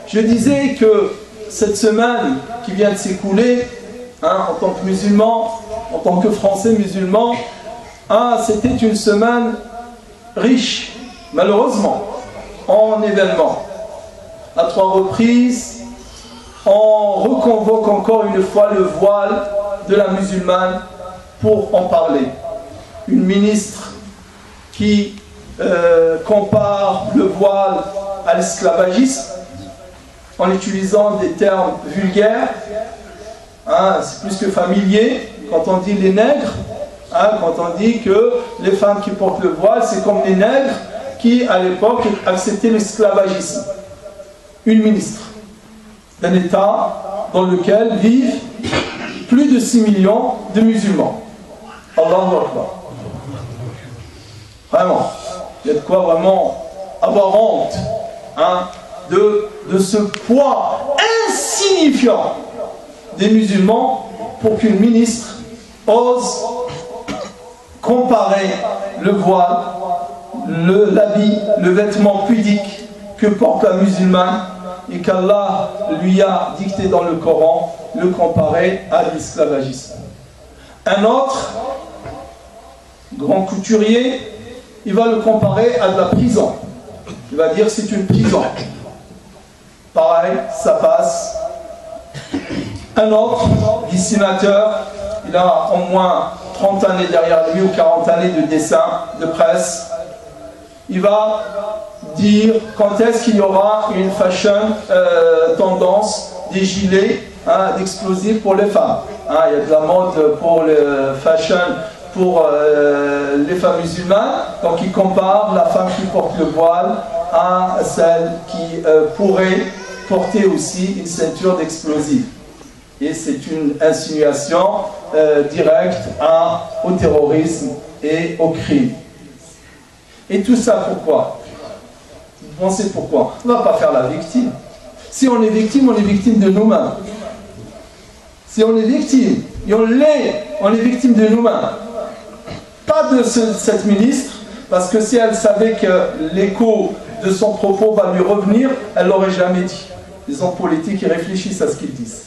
Je disais que cette semaine qui vient de s'écouler, en tant que musulman, en tant que Français musulman, c'était une semaine riche, malheureusement, en événements. À 3 reprises, on reconvoque encore une fois le voile de la musulmane pour en parler. Une ministre qui compare le voile à l'esclavagisme en utilisant des termes vulgaires. C'est plus que familier quand on dit les nègres, quand on dit que les femmes qui portent le voile, c'est comme les nègres qui, à l'époque, acceptaient l'esclavagisme. Une ministre d'un État dans lequel vivent plus de 6 millions de musulmans. Allahu Akbar. Vraiment, il y a de quoi vraiment avoir honte de ce poids insignifiant des musulmans pour qu'une ministre ose comparer le voile, l'habit, le vêtement pudique que porte la musulmane et qu'Allah lui a dicté dans le Coran, le comparer à l'esclavagisme. Un autre grand couturier, il va le comparer à de la prison. Il va dire c'est une prison. Pareil, ça passe. Un autre dessinateur, il a au moins 30 années derrière lui ou 40 années de dessin, de presse. Il va dire quand est-ce qu'il y aura une fashion tendance des gilets d'explosifs pour les femmes. Il y a de la mode pour le fashion pour les femmes musulmanes, donc il compare la femme qui porte le voile à celle qui pourrait porter aussi une ceinture d'explosifs. Et c'est une insinuation directe au terrorisme et au crime. Et tout ça pourquoi? Vous pensez pourquoi? On ne va pas faire la victime. Si on est victime de nous-mêmes. Si on est victime, et on est victime de nous-mêmes. Pas de cette ministre, parce que si elle savait que l'écho de son propos va lui revenir, elle ne l'aurait jamais dit. Les hommes politiques, ils réfléchissent à ce qu'ils disent.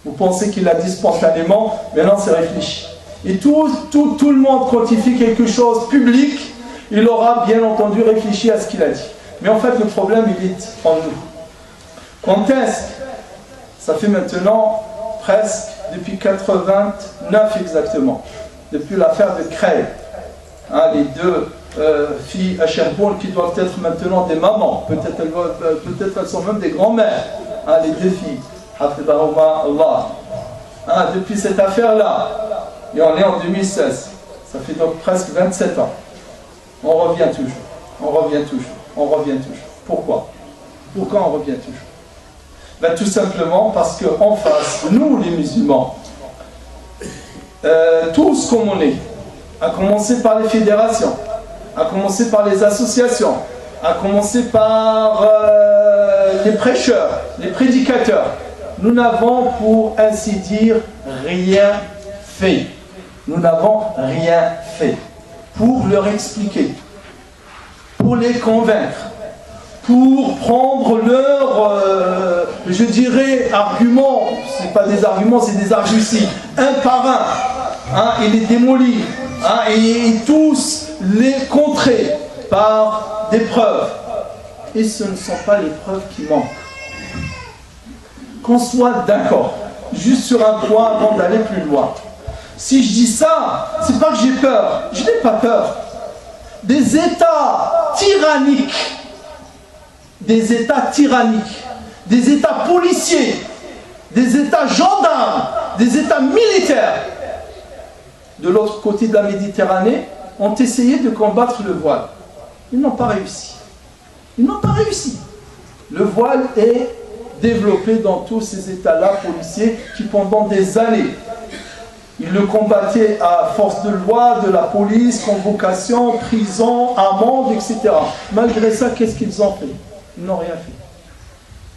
Vous pensez qu'il l'a dit spontanément, mais non, c'est réfléchi. Et tout le monde, quand il fait quelque chose public, il aura bien entendu réfléchi à ce qu'il a dit. Mais en fait, le problème, il est en nous. Quand est-ce? Ça fait maintenant presque, depuis 89 exactement, depuis l'affaire de Creil. Les deux filles à Cherbourg qui doivent être maintenant des mamans, peut-être elles sont même des grands-mères, les deux filles. Depuis cette affaire-là, et on est en 2016, ça fait donc presque 27 ans. On revient toujours, on revient toujours, on revient toujours. Pourquoi? Pourquoi on revient toujours? Tout simplement parce qu'en face, nous les musulmans, tous comme on est, à commencer par les fédérations, à commencer par les associations, à commencer par les prêcheurs, les prédicateurs, nous n'avons pour ainsi dire rien fait. Nous n'avons rien fait pour leur expliquer, pour les convaincre, pour prendre leurs, je dirais, arguments, ce n'est pas des arguments, c'est des arguties, un par un, et les démolir, et tous les contrer par des preuves. Et ce ne sont pas les preuves qui manquent. Qu'on soit d'accord, juste sur un point avant d'aller plus loin. Si je dis ça, c'est pas que j'ai peur, je n'ai pas peur. Des États tyranniques, des États policiers, des États gendarmes, des États militaires, de l'autre côté de la Méditerranée, ont essayé de combattre le voile. Ils n'ont pas réussi. Ils n'ont pas réussi. Le voile est développé dans tous ces États-là policiers qui, pendant des années, ils le combattaient à force de loi, de la police, convocation, prison, amende, etc. Malgré ça, qu'est-ce qu'ils ont fait? Ils n'ont rien fait.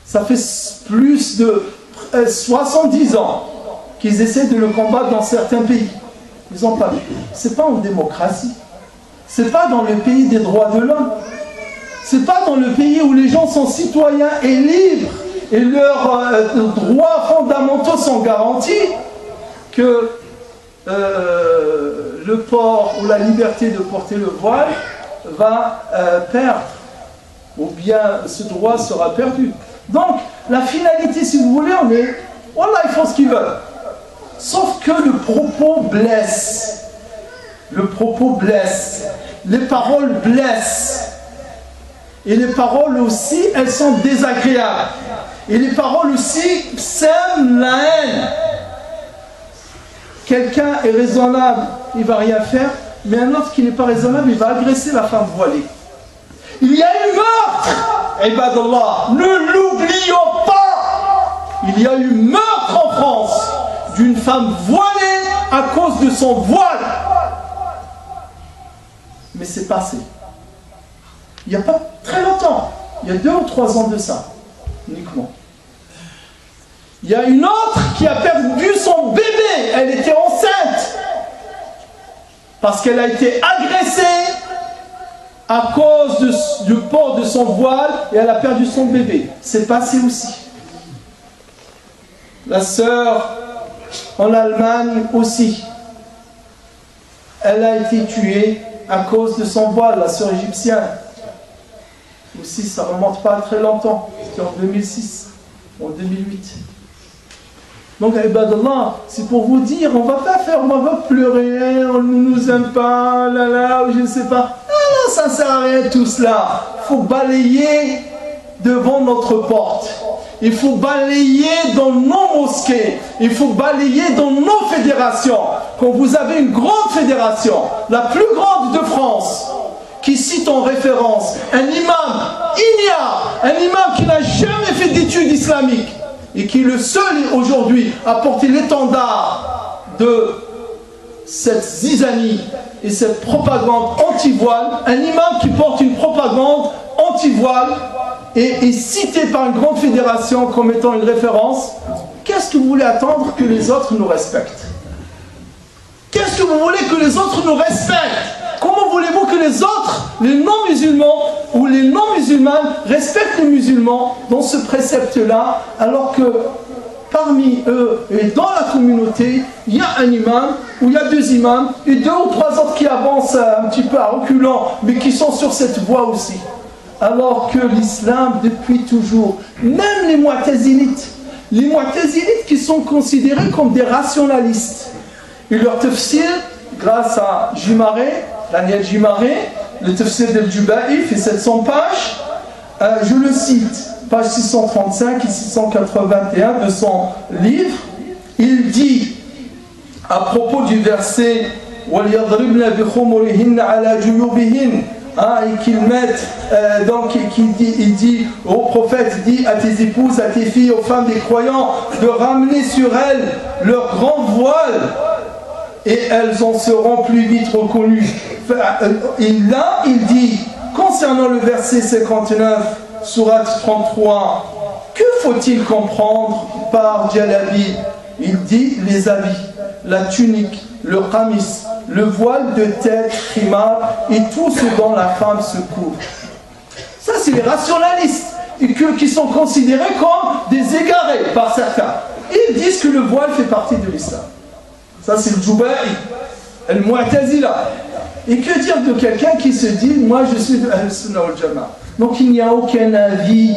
Ça fait plus de 70 ans qu'ils essaient de le combattre dans certains pays. Ils n'ont pas fait. C'est pas en démocratie. C'est pas dans le pays des droits de l'homme. C'est pas dans le pays où les gens sont citoyens et libres et leurs droits fondamentaux sont garantis, que le port ou la liberté de porter le voile va perdre, ou bien ce droit sera perdu. Donc, la finalité, si vous voulez, on est, voilà, ils font ce qu'ils veulent. Sauf que le propos blesse. Le propos blesse. Les paroles blessent. Et les paroles aussi, elles sont désagréables. Et les paroles aussi sèment la haine. Quelqu'un est raisonnable, il ne va rien faire, mais un autre qui n'est pas raisonnable, il va agresser la femme voilée. Il y a eu meurtre, ibadallah, ne l'oublions pas. Il y a eu meurtre en France d'une femme voilée à cause de son voile. Mais c'est passé. Il n'y a pas très longtemps, il y a 2 ou 3 ans de ça, uniquement. Il y a une autre qui a perdu son bébé, elle était enceinte, parce qu'elle a été agressée à cause du port de son voile et elle a perdu son bébé. C'est passé aussi. La sœur en Allemagne aussi, elle a été tuée à cause de son voile, la sœur égyptienne. Aussi, ça ne remonte pas très longtemps, c'était en 2006, en 2008. Donc, ibadallah, c'est pour vous dire, on ne va pas faire, on va pleurer, on ne nous aime pas, là là, ou je ne sais pas. Non, ça ne sert à rien tout cela. Il faut balayer devant notre porte. Il faut balayer dans nos mosquées. Il faut balayer dans nos fédérations. Quand vous avez une grande fédération, la plus grande de France, qui cite en référence un imam ignare, un imam qui n'a jamais fait d'études islamiques, et qui est le seul aujourd'hui à porter l'étendard de cette zizanie et cette propagande anti-voile, un imam qui porte une propagande anti-voile et est cité par une grande fédération comme étant une référence, qu'est-ce que vous voulez attendre que les autres nous respectent? Qu'est-ce que vous voulez que les autres nous respectent? Comment voulez-vous que les autres, les non-musulmans ou les non-musulmanes respectent les musulmans dans ce précepte-là, alors que parmi eux et dans la communauté, il y a un imam ou il y a 2 imams et 2 ou 3 autres qui avancent un petit peu à reculant, mais qui sont sur cette voie aussi. Alors que l'islam, depuis toujours, même les mu'tazilites qui sont considérés comme des rationalistes, et leur tafsir, grâce à Jumaré, Daniel Jumaré, le tafsir del-Juba'i fait 700 pages, je le cite, page 635 et 681 de son livre, il dit à propos du verset وَلْيَضْرِبْنَ بِخُمُرِهِنَّ عَلَى جُيُوبِهِنَّ, et qu'ils mettent, donc il dit au prophète, dit à tes épouses, à tes filles, aux femmes des croyants, de ramener sur elles leur grand voile, et elles en seront plus vite reconnues. Et là, il dit, concernant le verset 59, sourate 33, que faut-il comprendre par Jalabi? Il dit les habits, la tunique, le qamis, le voile de tête, khimar, et tout ce dont la femme se couvre. Ça, c'est les rationalistes, et qui sont considérés comme des égarés par certains. Ils disent que le voile fait partie de l'islam. Ça, c'est le Juba'i, le Mu'tazila. Et que dire de quelqu'un qui se dit, moi je suis de Ahl-Sunnah wal Jama'a. Donc il n'y a aucun avis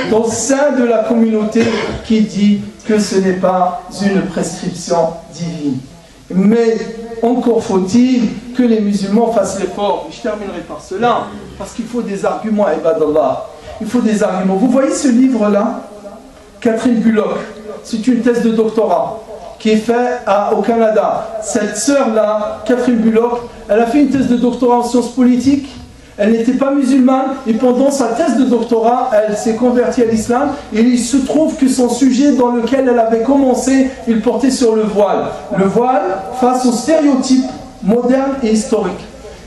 dans le sein de la communauté qui dit que ce n'est pas une prescription divine. Mais encore faut-il que les musulmans fassent l'effort. Je terminerai par cela, parce qu'il faut des arguments, ibadallah. Il faut des arguments. Vous voyez ce livre-là, Catherine Bullock, c'est une thèse de doctorat qui est faite au Canada. Cette sœur-là, Catherine Bullock, elle a fait une thèse de doctorat en sciences politiques. Elle n'était pas musulmane et pendant sa thèse de doctorat, elle s'est convertie à l'islam. Et il se trouve que son sujet dans lequel elle avait commencé, il portait sur le voile. Le voile face aux stéréotypes modernes et historiques.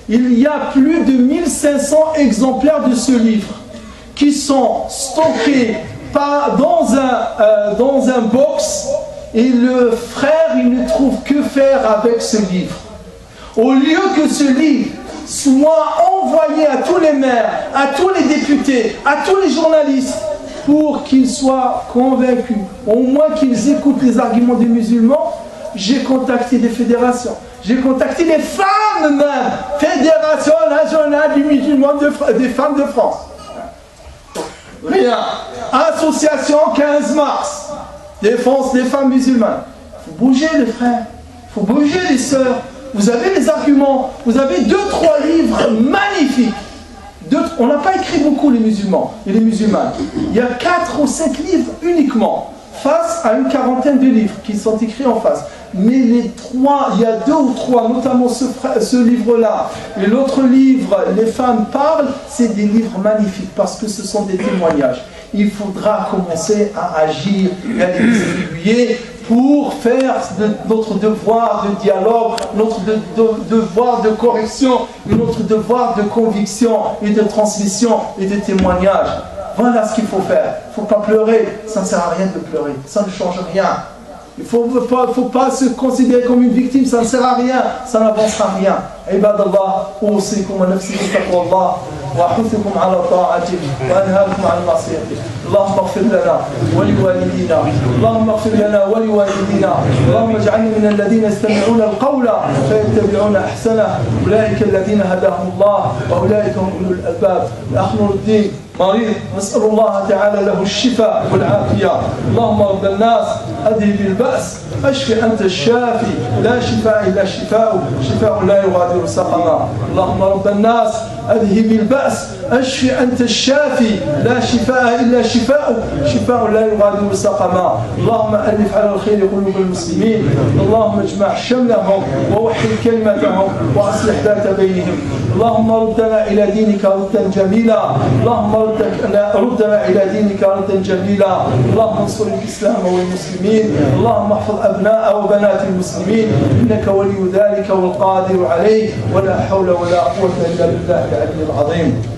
Il y a plus de 1500 exemplaires de ce livre qui sont stockés dans un box, et le frère, il ne trouve que faire avec ce livre. Au lieu que ce livre soit envoyé à tous les maires, à tous les députés, à tous les journalistes, pour qu'ils soient convaincus, au moins qu'ils écoutent les arguments des musulmans. J'ai contacté des fédérations, j'ai contacté les femmes même, Fédération nationale du musulman des femmes de France. Rien. Association 15 mars, défense des femmes musulmanes. Il faut bouger les frères, il faut bouger les sœurs. Vous avez les arguments, vous avez 2-3 livres magnifiques. On n'a pas écrit beaucoup les musulmans et les musulmanes. Il y a 4 ou 5 livres uniquement, face à une quarantaine de livres qui sont écrits en face. Mais les 3, il y a 2 ou 3, notamment ce livre-là, et l'autre livre, Les femmes parlent, c'est des livres magnifiques parce que ce sont des témoignages. Il faudra commencer à agir et à les distribuer pour faire notre devoir de dialogue, notre devoir de correction, et notre devoir de conviction et de transmission et de témoignage. Voilà ce qu'il faut faire. Il ne faut pas pleurer, ça ne sert à rien de pleurer, ça ne change rien. Il ne faut pas se considérer comme une victime, ça ne sert à rien, ça n'avancera rien. Ibadallah, أوصيكم ونفسي بتقوى الله وأحثكم على طاعته وأنهاكم عن معصيته. اللهم اغفر لنا ولوالدينا، اللهم اغفر لنا ولوالدينا، اللهم اجعلنا من الذين يستمعون القول فيتبعون أحسنه، أولئك الذين هداهم الله وأولئك هم أولو الألباب. الأخ نور الدين مريض، نسأل الله تعالى له الشفاء والعافية. اللهم رب الناس أذهب البأس، اشف أنت الشافي، لا شفاء إلا شفاء، شفاء لا يغادر سقما. اللهم رب الناس أذهب البأس، اشف أنت الشافي، لا شفاء إلا شفاء، شفاء لا يغادر سقما. اللهم ألف على الخير قلوب المسلمين، اللهم اجمع شملهم ووحد كلمتهم وأصلح ذات بينهم. اللهم ردنا إلى دينك ردا جميلا، اللهم ردنا إلى دينك ردا جميلا. اللهم انصر الإسلام والمسلمين، اللهم احفظ أبناء وبنات المسلمين، إنك ولي ذلك والقادر عليه، ولا حول ولا قوة إلا بالله العلي العظيم.